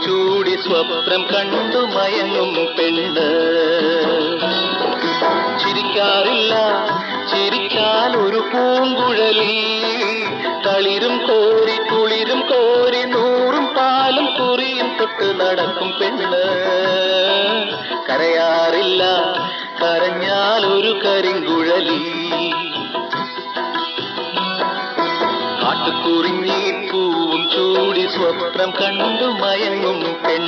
ചൂടി സ്വപ്നം കണ്ടു മയങ്ങും പെണ്ണ്. ചിരിക്കാറില്ല ചിരിക്കാൻ ഒരു പൂങ്കുഴലി, കളിരും കോരി കുളിരും കോരി നൂറും പാലും കുറിയും തൊട്ട് നടക്കും പെണ്ണ്. കരയാറില്ല കരഞ്ഞാൽ ഒരു കരിങ്കുഴലി. കാട്ടുകുറിഞ്ഞി പൂവും ചൂടി സ്വപ്നം കണ്ടു മയങ്ങും പെണ്ണ്.